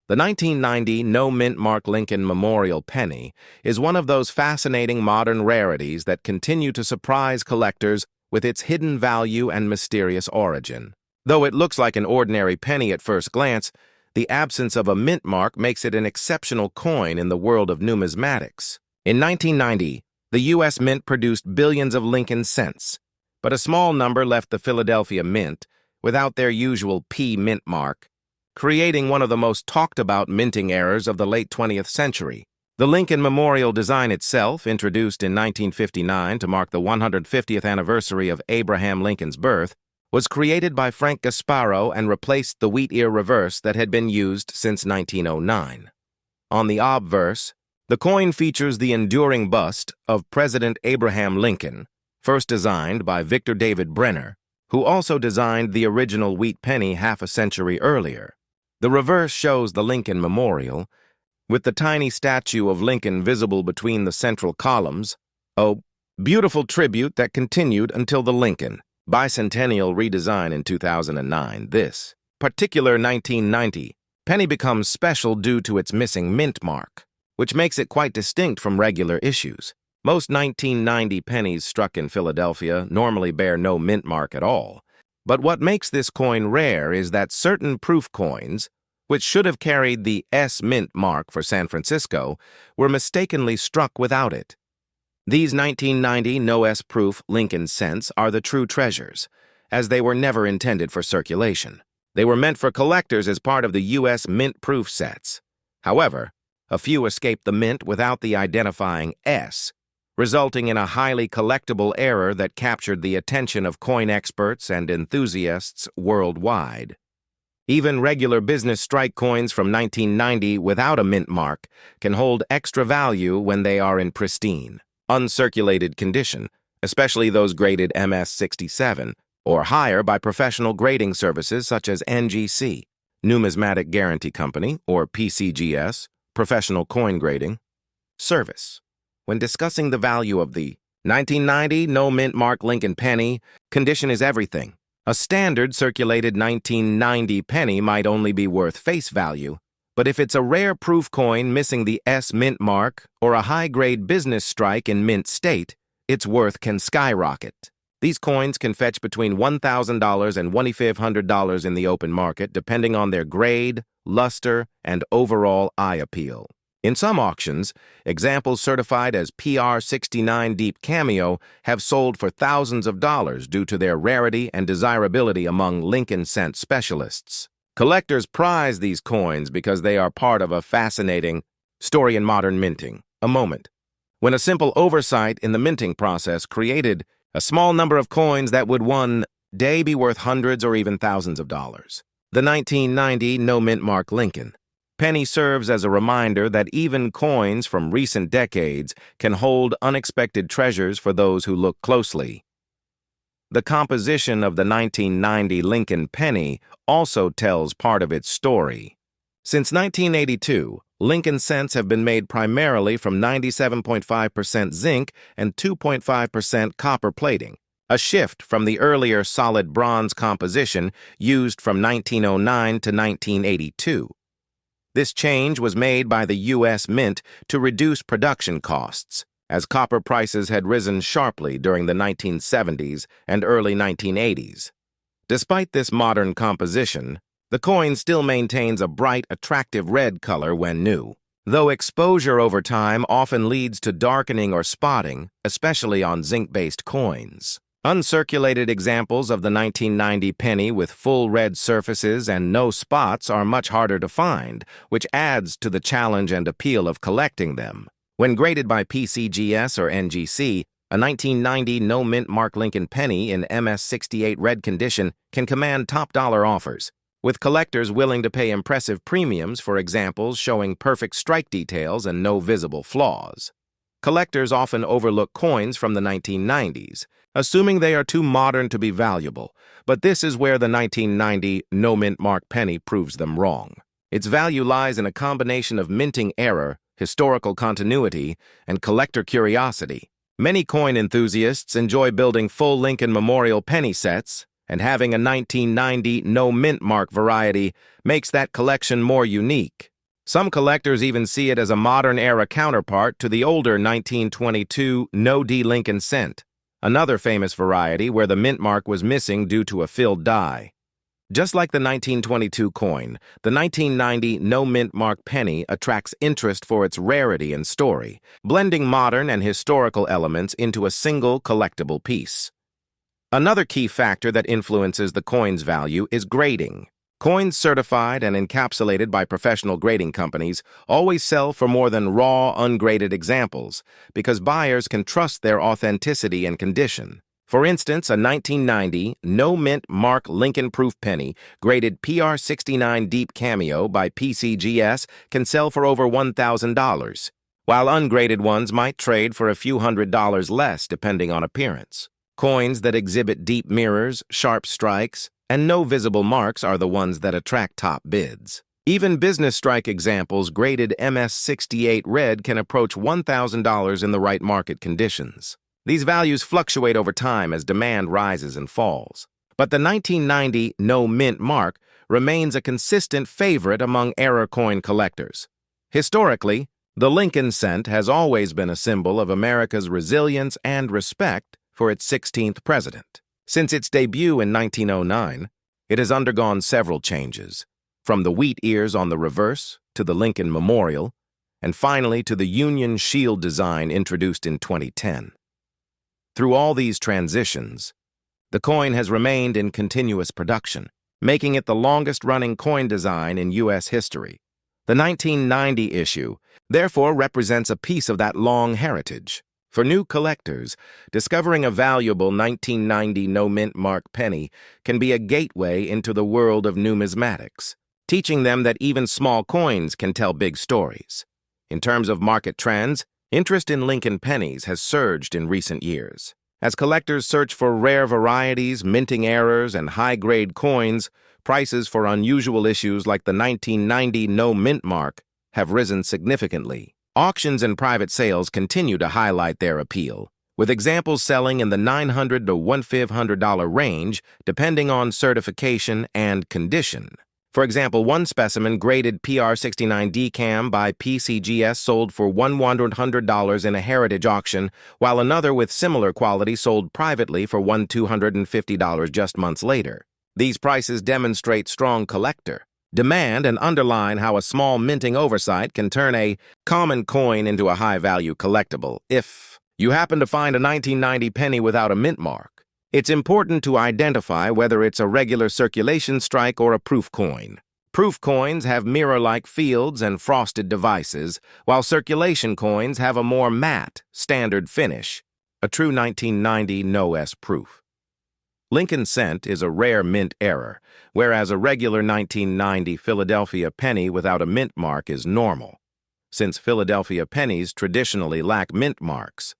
The 1990 no-mint mark Lincoln Memorial Penny is one of those fascinating modern rarities that continue to surprise collectors with its hidden value and mysterious origin. Though it looks like an ordinary penny at first glance, the absence of a mint mark makes it an exceptional coin in the world of numismatics. In 1990, the U.S. Mint produced billions of Lincoln cents, but a small number left the Philadelphia Mint without their usual P mint mark, creating one of the most talked-about minting errors of the late 20th century. The Lincoln Memorial design itself, introduced in 1959 to mark the 150th anniversary of Abraham Lincoln's birth, was created by Frank Gasparo and replaced the wheat ear reverse that had been used since 1909. On the obverse, the coin features the enduring bust of President Abraham Lincoln, first designed by Victor David Brenner, who also designed the original wheat penny half a century earlier. The reverse shows the Lincoln Memorial, with the tiny statue of Lincoln visible between the central columns, a beautiful tribute that continued until the Lincoln bicentennial redesign in 2009. This particular 1990 penny becomes special due to its missing mint mark, which makes it quite distinct from regular issues. Most 1990 pennies struck in Philadelphia normally bear no mint mark at all. But what makes this coin rare is that certain proof coins, which should have carried the S mint mark for San Francisco, were mistakenly struck without it. These 1990 no S proof Lincoln cents are the true treasures, as they were never intended for circulation. They were meant for collectors as part of the U.S. mint proof sets. However, a few escaped the mint without the identifying S, resulting in a highly collectible error that captured the attention of coin experts and enthusiasts worldwide. Even regular business strike coins from 1990 without a mint mark can hold extra value when they are in pristine, uncirculated condition, especially those graded MS-67 or higher by professional grading services such as NGC, Numismatic Guarantee Company, or PCGS, Professional Coin Grading Service. When discussing the value of the 1990 no mint mark Lincoln penny, condition is everything. A standard circulated 1990 penny might only be worth face value, but if it's a rare proof coin missing the S mint mark or a high-grade business strike in mint state, its worth can skyrocket. These coins can fetch between $1,000 and $2,500 in the open market, depending on their grade, luster, and overall eye appeal. In some auctions, examples certified as PR69 Deep Cameo have sold for thousands of dollars due to their rarity and desirability among Lincoln cent specialists. Collectors prize these coins because they are part of a fascinating story in modern minting, a moment when a simple oversight in the minting process created a small number of coins that would one day be worth hundreds or even thousands of dollars. The 1990 no mint mark Lincoln penny serves as a reminder that even coins from recent decades can hold unexpected treasures for those who look closely. The composition of the 1990 Lincoln penny also tells part of its story. Since 1982, Lincoln cents have been made primarily from 97.5% zinc and 2.5% copper plating, a shift from the earlier solid bronze composition used from 1909 to 1982. This change was made by the U.S. Mint to reduce production costs, as copper prices had risen sharply during the 1970s and early 1980s. Despite this modern composition, the coin still maintains a bright, attractive red color when new, though exposure over time often leads to darkening or spotting, especially on zinc-based coins. Uncirculated examples of the 1990 penny with full red surfaces and no spots are much harder to find, which adds to the challenge and appeal of collecting them. When graded by PCGS or NGC, a 1990 no mint mark Lincoln penny in MS-68 red condition can command top-dollar offers, with collectors willing to pay impressive premiums for examples showing perfect strike details and no visible flaws. Collectors often overlook coins from the 1990s, assuming they are too modern to be valuable, but this is where the 1990 no mint mark penny proves them wrong. Its value lies in a combination of minting error, historical continuity, and collector curiosity. Many coin enthusiasts enjoy building full Lincoln Memorial penny sets, and having a 1990 no mint mark variety makes that collection more unique. Some collectors even see it as a modern-era counterpart to the older 1922 No-D Lincoln cent, another famous variety where the mint mark was missing due to a filled die. Just like the 1922 coin, the 1990 no-mint mark penny attracts interest for its rarity and story, blending modern and historical elements into a single collectible piece. Another key factor that influences the coin's value is grading. Coins certified and encapsulated by professional grading companies always sell for more than raw, ungraded examples because buyers can trust their authenticity and condition. For instance, a 1990 no-mint mark Lincoln Proof penny graded PR69 Deep Cameo by PCGS can sell for over $1,000, while ungraded ones might trade for a few $100s less depending on appearance. Coins that exhibit deep mirrors, sharp strikes, and no visible marks are the ones that attract top bids. Even business strike examples graded MS68 red can approach $1,000 in the right market conditions. These values fluctuate over time as demand rises and falls. But the 1990 no-mint mark remains a consistent favorite among era coin collectors. Historically, the Lincoln cent has always been a symbol of America's resilience and respect for its 16th president. Since its debut in 1909, it has undergone several changes, from the wheat ears on the reverse to the Lincoln Memorial, and finally to the Union Shield design introduced in 2010. Through all these transitions, the coin has remained in continuous production, making it the longest-running coin design in U.S. history. The 1990 issue, therefore, represents a piece of that long heritage. For new collectors, discovering a valuable 1990 no-mint mark penny can be a gateway into the world of numismatics, teaching them that even small coins can tell big stories. In terms of market trends, interest in Lincoln pennies has surged in recent years. As collectors search for rare varieties, minting errors, and high-grade coins, prices for unusual issues like the 1990 no-mint mark have risen significantly. Auctions and private sales continue to highlight their appeal, with examples selling in the $900 to $1,500 range depending on certification and condition. For example, one specimen graded PR69 DCAM by PCGS sold for $1,100 in a heritage auction, while another with similar quality sold privately for $1,250 just months later. These prices demonstrate strong collector demand and underline how a small minting oversight can turn a common coin into a high-value collectible. If you happen to find a 1990 penny without a mint mark, it's important to identify whether it's a regular circulation strike or a proof coin. Proof coins have mirror-like fields and frosted devices, while circulation coins have a more matte, standard finish, a true 1990 no-S proof. Lincoln cent is a rare mint error, whereas a regular 1990 Philadelphia penny without a mint mark is normal, since Philadelphia pennies traditionally lack mint marks.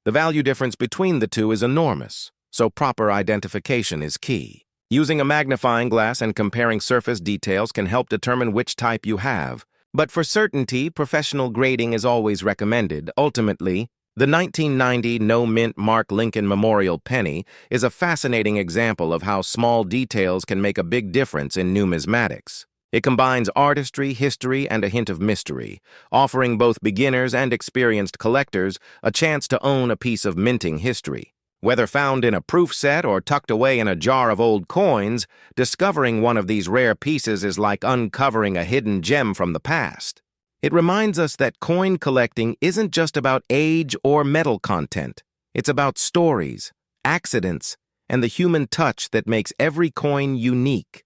The value difference between the two is enormous, so proper identification is key. Using a magnifying glass and comparing surface details can help determine which type you have, but for certainty, professional grading is always recommended. Ultimately, the 1990 no-mint mark Lincoln Memorial penny is a fascinating example of how small details can make a big difference in numismatics. It combines artistry, history, and a hint of mystery, offering both beginners and experienced collectors a chance to own a piece of minting history. Whether found in a proof set or tucked away in a jar of old coins, discovering one of these rare pieces is like uncovering a hidden gem from the past. It reminds us that coin collecting isn't just about age or metal content. It's about stories, accidents, and the human touch that makes every coin unique.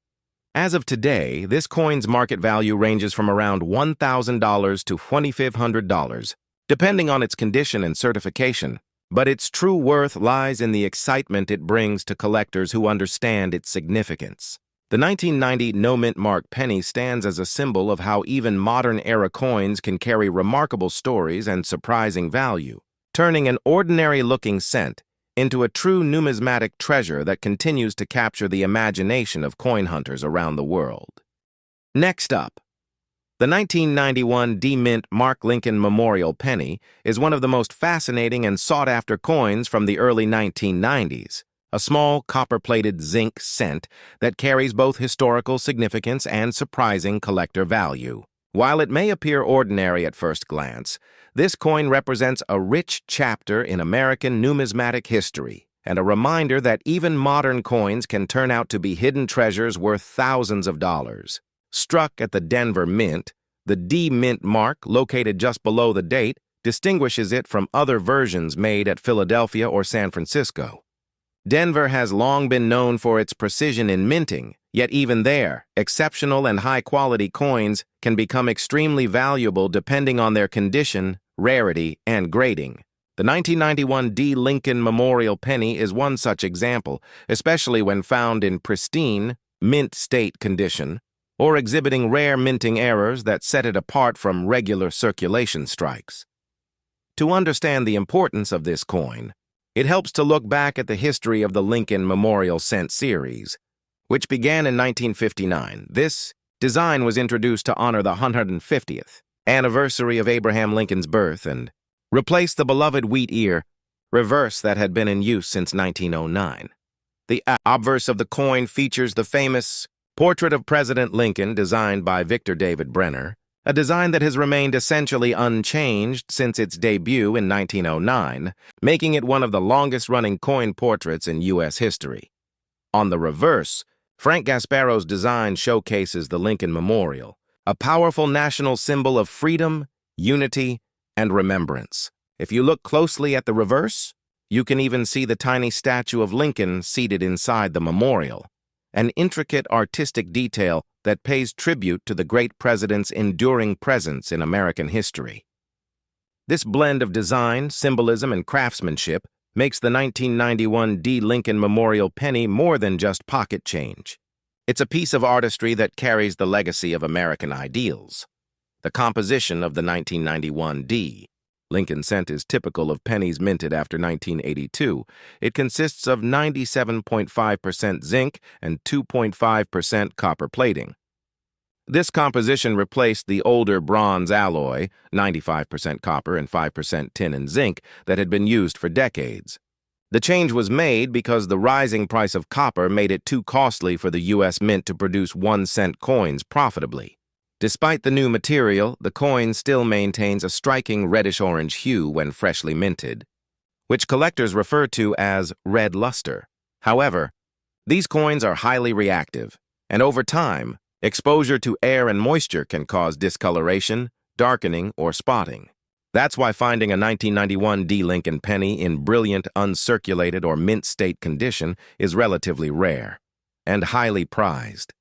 As of today, this coin's market value ranges from around $1,000 to $2,500, depending on its condition and certification. But its true worth lies in the excitement it brings to collectors who understand its significance. The 1990 no-mint mark penny stands as a symbol of how even modern-era coins can carry remarkable stories and surprising value, turning an ordinary-looking cent into a true numismatic treasure that continues to capture the imagination of coin hunters around the world. Next up, the 1991 D-Mint Mark Lincoln Memorial Penny is one of the most fascinating and sought-after coins from the early 1990s, a small copper-plated zinc cent that carries both historical significance and surprising collector value. While it may appear ordinary at first glance, this coin represents a rich chapter in American numismatic history and a reminder that even modern coins can turn out to be hidden treasures worth thousands of dollars. Struck at the Denver Mint, the D Mint mark, located just below the date, distinguishes it from other versions made at Philadelphia or San Francisco. Denver has long been known for its precision in minting, yet even there, exceptional and high-quality coins can become extremely valuable depending on their condition, rarity, and grading. The 1991 D. Lincoln Memorial Penny is one such example, especially when found in pristine, mint state condition, or exhibiting rare minting errors that set it apart from regular circulation strikes. To understand the importance of this coin, it helps to look back at the history of the Lincoln Memorial Cent series, which began in 1959. This design was introduced to honor the 150th anniversary of Abraham Lincoln's birth and replaced the beloved wheat ear reverse that had been in use since 1909. The obverse of the coin features the famous portrait of President Lincoln designed by Victor David Brenner, a design that has remained essentially unchanged since its debut in 1909, making it one of the longest-running coin portraits in U.S. history. On the reverse, Frank Gasparo's design showcases the Lincoln Memorial, a powerful national symbol of freedom, unity, and remembrance. If you look closely at the reverse, you can even see the tiny statue of Lincoln seated inside the memorial, an intricate artistic detail that pays tribute to the great president's enduring presence in American history. This blend of design, symbolism, and craftsmanship makes the 1991 D. Lincoln Memorial Penny more than just pocket change. It's a piece of artistry that carries the legacy of American ideals. The composition of the 1991 D. Lincoln Cent is typical of pennies minted after 1982. It consists of 97.5% zinc and 2.5% copper plating. This composition replaced the older bronze alloy, 95% copper and 5% tin and zinc, that had been used for decades. The change was made because the rising price of copper made it too costly for the U.S. Mint to produce 1-cent coins profitably. Despite the new material, the coin still maintains a striking reddish-orange hue when freshly minted, which collectors refer to as red luster. However, these coins are highly reactive, and over time, exposure to air and moisture can cause discoloration, darkening, or spotting. That's why finding a 1991 D. Lincoln penny in brilliant, uncirculated, or mint state condition is relatively rare and highly prized.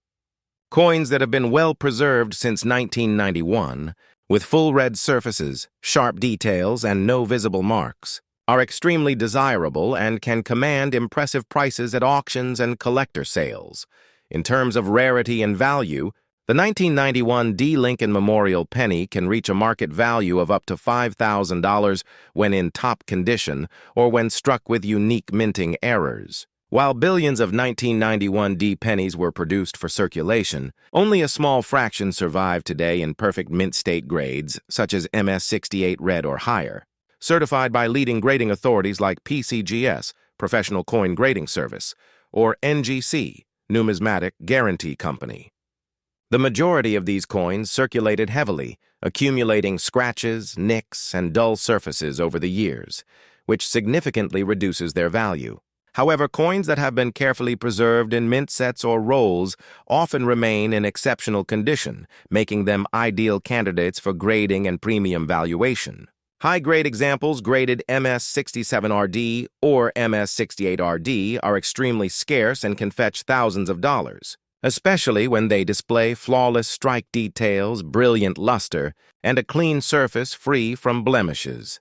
Coins that have been well preserved since 1991, with full red surfaces, sharp details, and no visible marks, are extremely desirable and can command impressive prices at auctions and collector sales. In terms of rarity and value, the 1991 D. Lincoln Memorial Penny can reach a market value of up to $5,000 when in top condition or when struck with unique minting errors. While billions of 1991 D pennies were produced for circulation, only a small fraction survive today in perfect mint state grades, such as MS-68 red or higher, certified by leading grading authorities like PCGS, Professional Coin Grading Service, or NGC, Numismatic Guarantee Company. The majority of these coins circulated heavily, accumulating scratches, nicks, and dull surfaces over the years, which significantly reduces their value. However, coins that have been carefully preserved in mint sets or rolls often remain in exceptional condition, making them ideal candidates for grading and premium valuation. High-grade examples graded MS-67RD or MS-68RD are extremely scarce and can fetch thousands of dollars, especially when they display flawless strike details, brilliant luster, and a clean surface free from blemishes.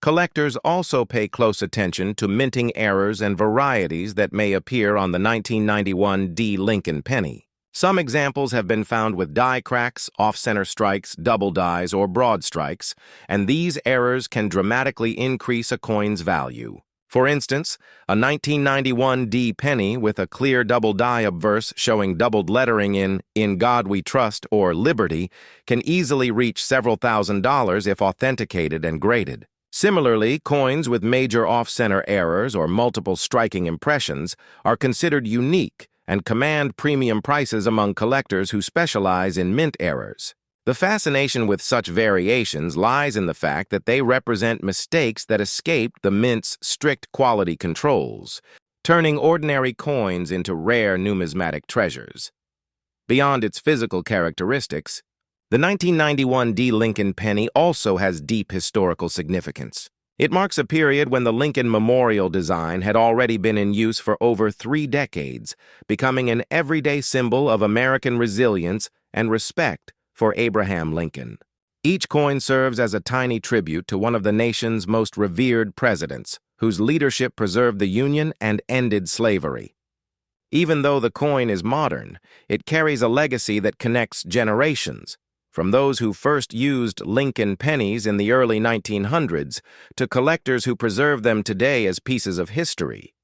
Collectors also pay close attention to minting errors and varieties that may appear on the 1991 D. Lincoln penny. Some examples have been found with die cracks, off-center strikes, double dies, or broad strikes, and these errors can dramatically increase a coin's value. For instance, a 1991 D penny with a clear double die obverse showing doubled lettering in God We Trust or Liberty can easily reach several $1,000s if authenticated and graded. Similarly, coins with major off-center errors or multiple striking impressions are considered unique and command premium prices among collectors who specialize in mint errors. The fascination with such variations lies in the fact that they represent mistakes that escaped the mint's strict quality controls, turning ordinary coins into rare numismatic treasures. Beyond its physical characteristics, the 1991 Lincoln penny also has deep historical significance. It marks a period when the Lincoln Memorial design had already been in use for over 3 decades, becoming an everyday symbol of American resilience and respect for Abraham Lincoln. Each coin serves as a tiny tribute to one of the nation's most revered presidents, whose leadership preserved the Union and ended slavery. Even though the coin is modern, it carries a legacy that connects generations, from those who first used Lincoln pennies in the early 1900s to collectors who preserve them today as pieces of history.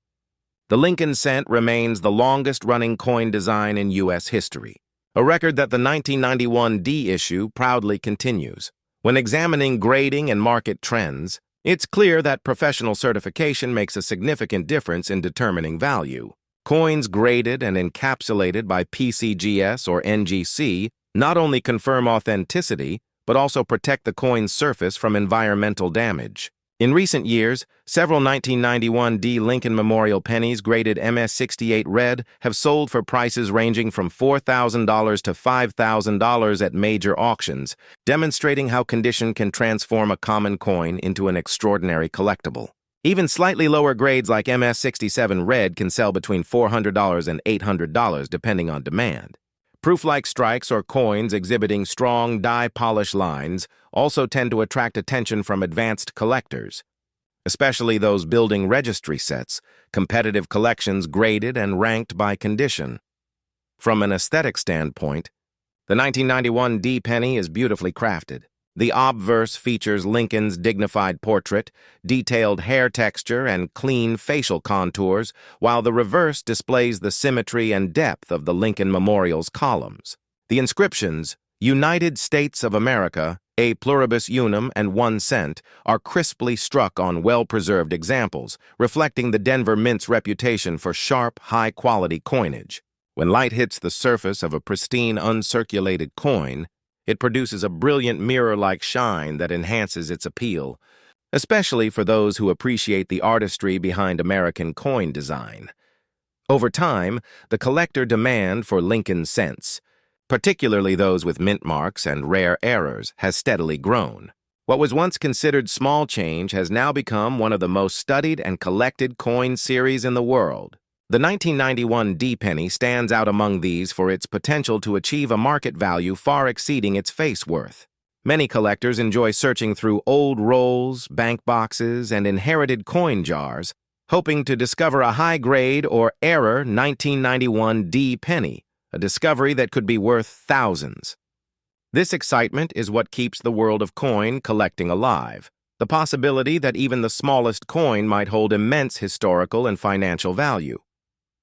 The Lincoln cent remains the longest-running coin design in U.S. history, a record that the 1991 issue proudly continues. When examining grading and market trends, it's clear that professional certification makes a significant difference in determining value. Coins graded and encapsulated by PCGS or NGC not only confirm authenticity, but also protect the coin's surface from environmental damage. In recent years, several 1991 Lincoln Memorial pennies graded MS68 red have sold for prices ranging from $4,000 to $5,000 at major auctions, demonstrating how condition can transform a common coin into an extraordinary collectible. Even slightly lower grades like MS67 red can sell between $400 and $800 depending on demand. Proof-like strikes or coins exhibiting strong die polish lines also tend to attract attention from advanced collectors, especially those building registry sets, competitive collections graded and ranked by condition. From an aesthetic standpoint, the 1991 penny is beautifully crafted. The obverse features Lincoln's dignified portrait, detailed hair texture, and clean facial contours, while the reverse displays the symmetry and depth of the Lincoln Memorial's columns. The inscriptions, United States of America, A Pluribus Unum, and 1 cent, are crisply struck on well-preserved examples, reflecting the Denver Mint's reputation for sharp, high-quality coinage. When light hits the surface of a pristine, uncirculated coin, it produces a brilliant mirror-like shine that enhances its appeal, especially for those who appreciate the artistry behind American coin design. Over time, the collector demand for Lincoln cents, particularly those with mint marks and rare errors, has steadily grown. What was once considered small change has now become one of the most studied and collected coin series in the world. The 1991 penny stands out among these for its potential to achieve a market value far exceeding its face worth. Many collectors enjoy searching through old rolls, bank boxes, and inherited coin jars, hoping to discover a high-grade or error 1991 penny, a discovery that could be worth thousands. This excitement is what keeps the world of coin collecting alive, the possibility that even the smallest coin might hold immense historical and financial value.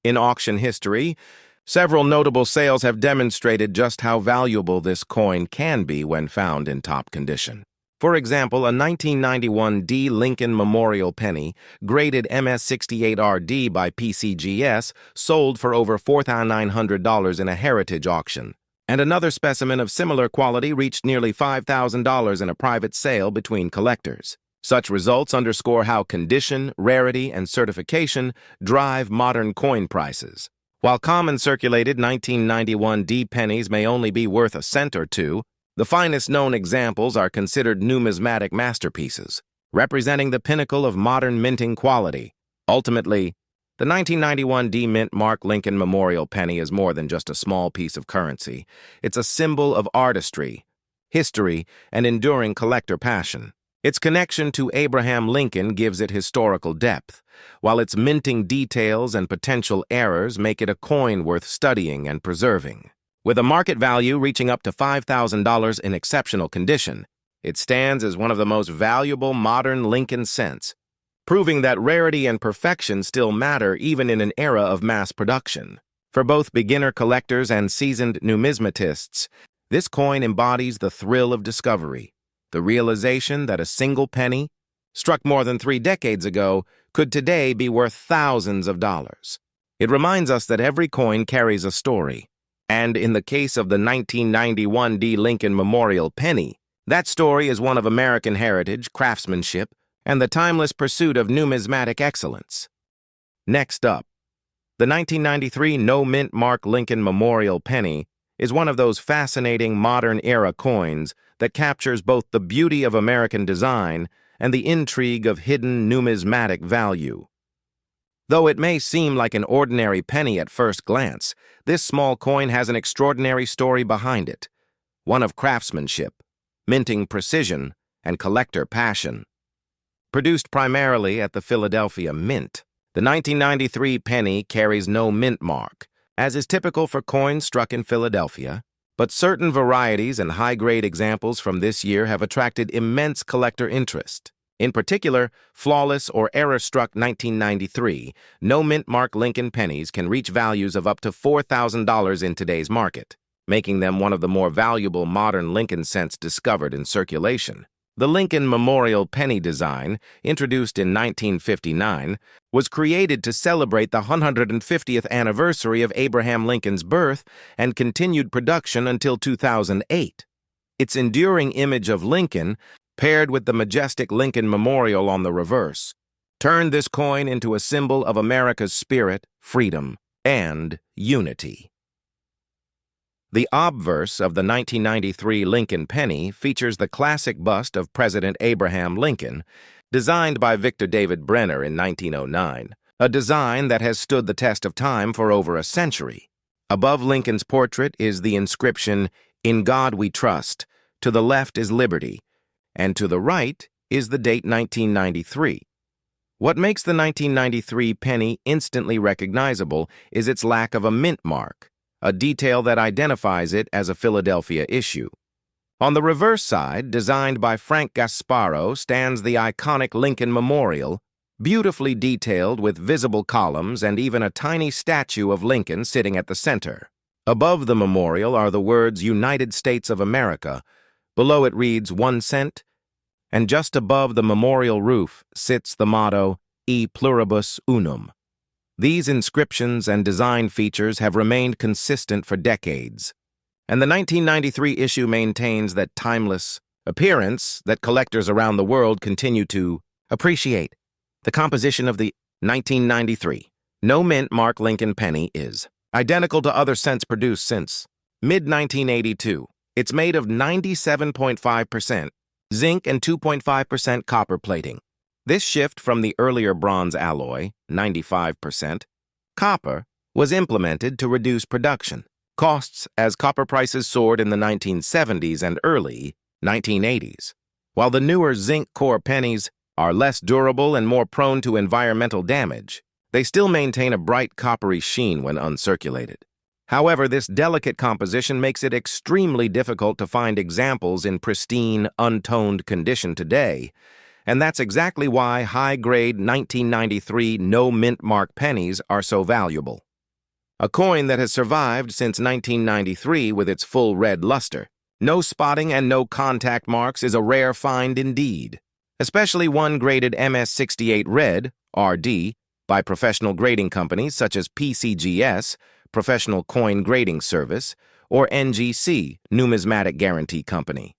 In auction history, several notable sales have demonstrated just how valuable this coin can be when found in top condition. For example, a 1991 Lincoln Memorial penny, graded MS68RD by PCGS, sold for over $4,900 in a heritage auction, and another specimen of similar quality reached nearly $5,000 in a private sale between collectors. Such results underscore how condition, rarity, and certification drive modern coin prices. While common circulated 1991 pennies may only be worth a cent or two, the finest known examples are considered numismatic masterpieces, representing the pinnacle of modern minting quality. Ultimately, the 1991 Mint Mark Lincoln Memorial penny is more than just a small piece of currency. It's a symbol of artistry, history, and enduring collector passion. Its connection to Abraham Lincoln gives it historical depth, while its minting details and potential errors make it a coin worth studying and preserving. With a market value reaching up to $5,000 in exceptional condition, it stands as one of the most valuable modern Lincoln cents, proving that rarity and perfection still matter even in an era of mass production. For both beginner collectors and seasoned numismatists, this coin embodies the thrill of discovery, the realization that a single penny, struck more than 3 decades ago, could today be worth thousands of dollars. It reminds us that every coin carries a story, And in the case of the 1991 Lincoln Memorial Penny, that story is one of American heritage, craftsmanship, and the timeless pursuit of numismatic excellence. Next up, the 1993 no-mint mark Lincoln Memorial Penny is one of those fascinating modern-era coins that captures both the beauty of American design and the intrigue of hidden numismatic value. Though it may seem like an ordinary penny at first glance, this small coin has an extraordinary story behind it, one of craftsmanship, minting precision, and collector passion. Produced primarily at the Philadelphia Mint, the 1993 penny carries no mint mark, as is typical for coins struck in Philadelphia, but certain varieties and high-grade examples from this year have attracted immense collector interest. In particular, flawless or error-struck 1993 no-mint mark Lincoln pennies can reach values of up to $4,000 in today's market, making them one of the more valuable modern Lincoln cents discovered in circulation. The Lincoln Memorial Penny design, introduced in 1959, was created to celebrate the 150th anniversary of Abraham Lincoln's birth and continued production until 2008. Its enduring image of Lincoln, paired with the majestic Lincoln Memorial on the reverse, turned this coin into a symbol of America's spirit, freedom, and unity. The obverse of the 1993 Lincoln penny features the classic bust of President Abraham Lincoln, designed by Victor David Brenner in 1909, a design that has stood the test of time for over a century. Above Lincoln's portrait is the inscription, "In God We Trust," to the left is liberty, and to the right is the date 1993. What makes the 1993 penny instantly recognizable is its lack of a mint mark, a detail that identifies it as a Philadelphia issue. On the reverse side, designed by Frank Gasparo, stands the iconic Lincoln Memorial, beautifully detailed with visible columns and even a tiny statue of Lincoln sitting at the center. Above the memorial are the words United States of America. Below it reads 1 cent, and just above the memorial roof sits the motto, E pluribus unum. These inscriptions and design features have remained consistent for decades, and the 1993 issue maintains that timeless appearance that collectors around the world continue to appreciate. The composition of the 1993 no-mint mark Lincoln penny is identical to other cents produced since mid-1982. It's made of 97.5% zinc and 2.5% copper plating. This shift from the earlier bronze alloy, 95%, copper, was implemented to reduce production costs as copper prices soared in the 1970s and early 1980s. While the newer zinc core pennies are less durable and more prone to environmental damage, they still maintain a bright coppery sheen when uncirculated. However, this delicate composition makes it extremely difficult to find examples in pristine, untoned condition today, and that's exactly why high-grade 1993 no-mint mark pennies are so valuable. A coin that has survived since 1993 with its full red luster, no spotting and no contact marks is a rare find indeed, especially one graded MS68 Red, RD, by professional grading companies such as PCGS, Professional Coin Grading Service, or NGC, Numismatic Guarantee Company.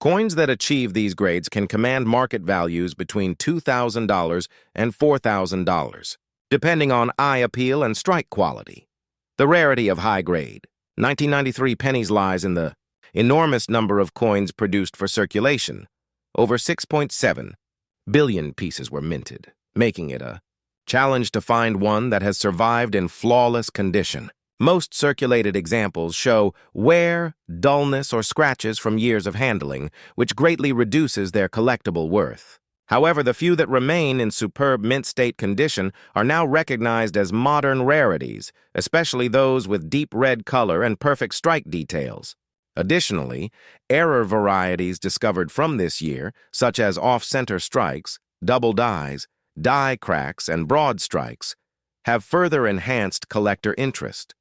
Coins that achieve these grades can command market values between $2,000 and $4,000, depending on eye appeal and strike quality. The rarity of high-grade 1993 pennies lies in the enormous number of coins produced for circulation. Over 6.7 billion pieces were minted, making it a challenge to find one that has survived in flawless condition. Most circulated examples show wear, dullness, or scratches from years of handling, which greatly reduces their collectible worth. However, the few that remain in superb mint state condition are now recognized as modern rarities, especially those with deep red color and perfect strike details. Additionally, error varieties discovered from this year, such as off-center strikes, double dies, die cracks, and broad strikes, have further enhanced collector interest.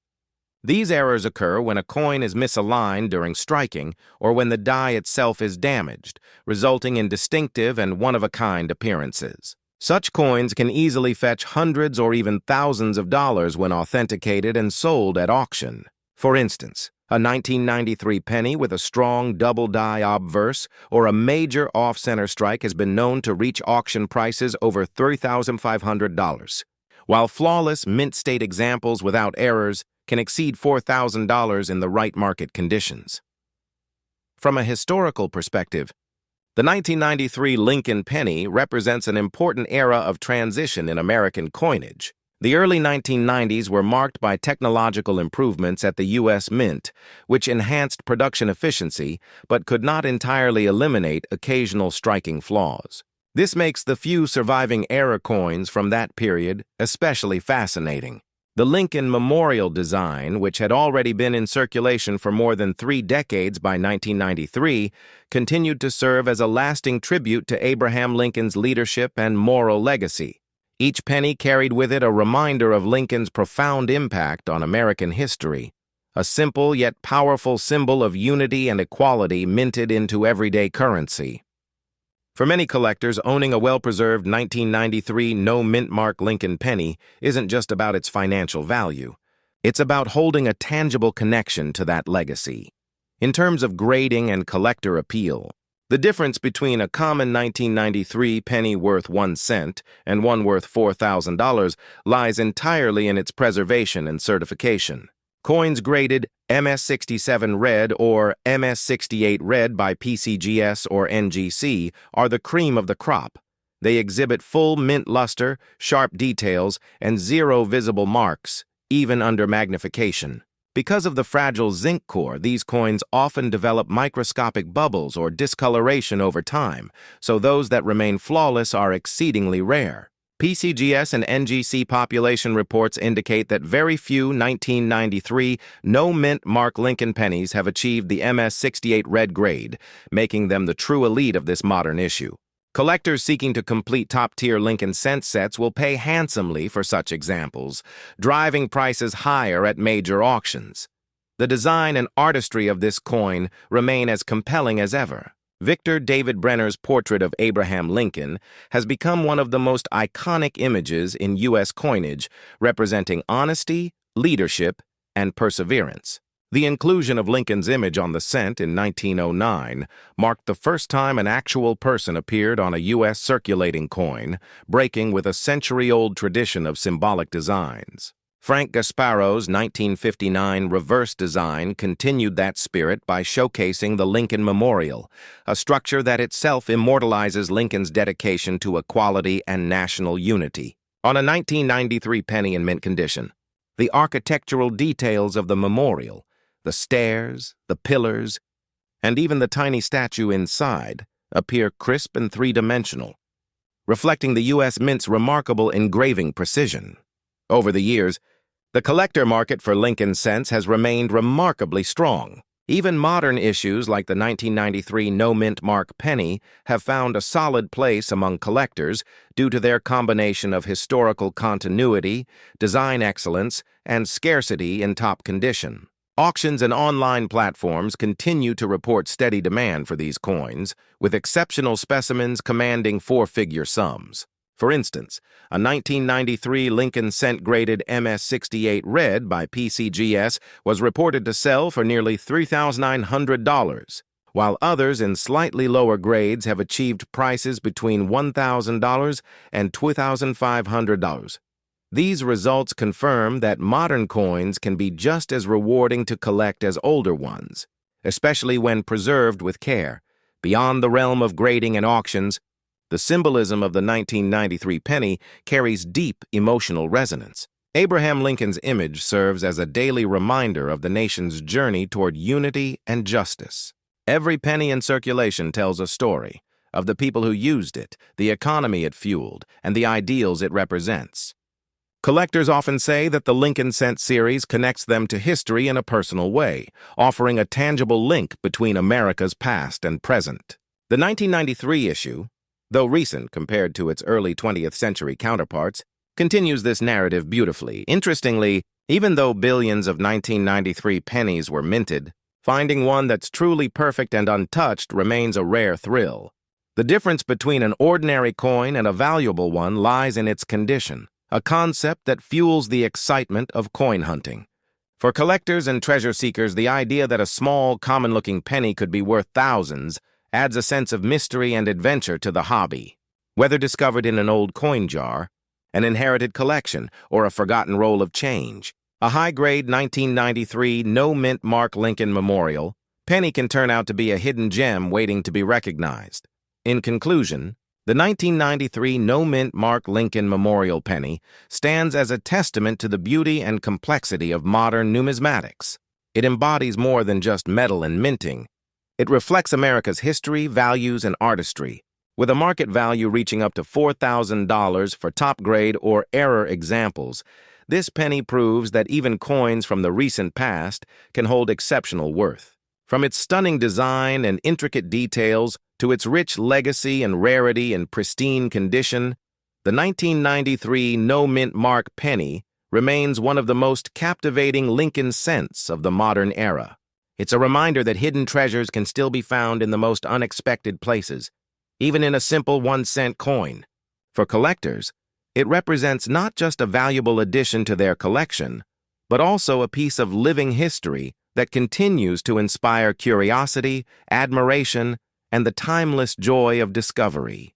These errors occur when a coin is misaligned during striking or when the die itself is damaged, resulting in distinctive and one-of-a-kind appearances. Such coins can easily fetch hundreds or even thousands of dollars when authenticated and sold at auction. For instance, a 1993 penny with a strong double-die obverse or a major off-center strike has been known to reach auction prices over $3,500, while flawless mint-state examples without errors can exceed $4,000 in the right market conditions. From a historical perspective, the 1993 Lincoln penny represents an important era of transition in American coinage. The early 1990s were marked by technological improvements at the U.S. Mint, which enhanced production efficiency but could not entirely eliminate occasional striking flaws. This makes the few surviving era coins from that period especially fascinating. The Lincoln Memorial design, which had already been in circulation for more than 3 decades by 1993, continued to serve as a lasting tribute to Abraham Lincoln's leadership and moral legacy. Each penny carried with it a reminder of Lincoln's profound impact on American history, a simple yet powerful symbol of unity and equality minted into everyday currency. For many collectors, owning a well-preserved 1993 no-mint-mark Lincoln penny isn't just about its financial value. It's about holding a tangible connection to that legacy. In terms of grading and collector appeal, the difference between a common 1993 penny worth 1 cent and one worth $4,000 lies entirely in its preservation and certification. Coins graded MS67 Red or MS68 Red by PCGS or NGC are the cream of the crop. They exhibit full mint luster, sharp details, and 0 visible marks, even under magnification. Because of the fragile zinc core, these coins often develop microscopic bubbles or discoloration over time, so those that remain flawless are exceedingly rare. PCGS and NGC population reports indicate that very few 1993 no-mint-mark Lincoln pennies have achieved the MS68 red grade, making them the true elite of this modern issue. Collectors seeking to complete top-tier Lincoln cent sets will pay handsomely for such examples, driving prices higher at major auctions. The design and artistry of this coin remain as compelling as ever. Victor David Brenner's portrait of Abraham Lincoln has become one of the most iconic images in U.S. coinage, representing honesty, leadership, and perseverance. The inclusion of Lincoln's image on the cent in 1909 marked the first time an actual person appeared on a U.S. circulating coin, breaking with a century-old tradition of symbolic designs. Frank Gasparo's 1959 reverse design continued that spirit by showcasing the Lincoln Memorial, a structure that itself immortalizes Lincoln's dedication to equality and national unity. On a 1993 penny in mint condition, the architectural details of the memorial, the stairs, the pillars, and even the tiny statue inside appear crisp and three-dimensional, reflecting the U.S. Mint's remarkable engraving precision. Over the years, the collector market for Lincoln cents has remained remarkably strong. Even modern issues like the 1993 no-mint-mark penny have found a solid place among collectors due to their combination of historical continuity, design excellence, and scarcity in top condition. Auctions and online platforms continue to report steady demand for these coins, with exceptional specimens commanding 4-figure sums. For instance, a 1993 Lincoln cent-graded MS68 Red by PCGS was reported to sell for nearly $3,900, while others in slightly lower grades have achieved prices between $1,000 and $2,500. These results confirm that modern coins can be just as rewarding to collect as older ones, especially when preserved with care. Beyond the realm of grading and auctions, the symbolism of the 1993 penny carries deep emotional resonance. Abraham Lincoln's image serves as a daily reminder of the nation's journey toward unity and justice. Every penny in circulation tells a story of the people who used it, the economy it fueled, and the ideals it represents. Collectors often say that the Lincoln Cent series connects them to history in a personal way, offering a tangible link between America's past and present. The 1993 issue, though recent compared to its early 20th century counterparts, continues this narrative beautifully. Interestingly, even though billions of 1993 pennies were minted, finding one that's truly perfect and untouched remains a rare thrill. The difference between an ordinary coin and a valuable one lies in its condition, a concept that fuels the excitement of coin hunting. For collectors and treasure seekers, the idea that a small, common-looking penny could be worth thousands adds a sense of mystery and adventure to the hobby. Whether discovered in an old coin jar, an inherited collection, or a forgotten roll of change, a high-grade 1993 no-mint mark Lincoln Memorial penny can turn out to be a hidden gem waiting to be recognized. In conclusion, the 1993 no-mint mark Lincoln Memorial penny stands as a testament to the beauty and complexity of modern numismatics. It embodies more than just metal and minting. It reflects America's history, values, and artistry, with a market value reaching up to $4,000 for top-grade or error examples. This penny proves that even coins from the recent past can hold exceptional worth. From its stunning design and intricate details to its rich legacy and rarity in pristine condition, the 1993 no-mint mark penny remains one of the most captivating Lincoln cents of the modern era. It's a reminder that hidden treasures can still be found in the most unexpected places, even in a simple 1-cent coin. For collectors, it represents not just a valuable addition to their collection, but also a piece of living history that continues to inspire curiosity, admiration, and the timeless joy of discovery.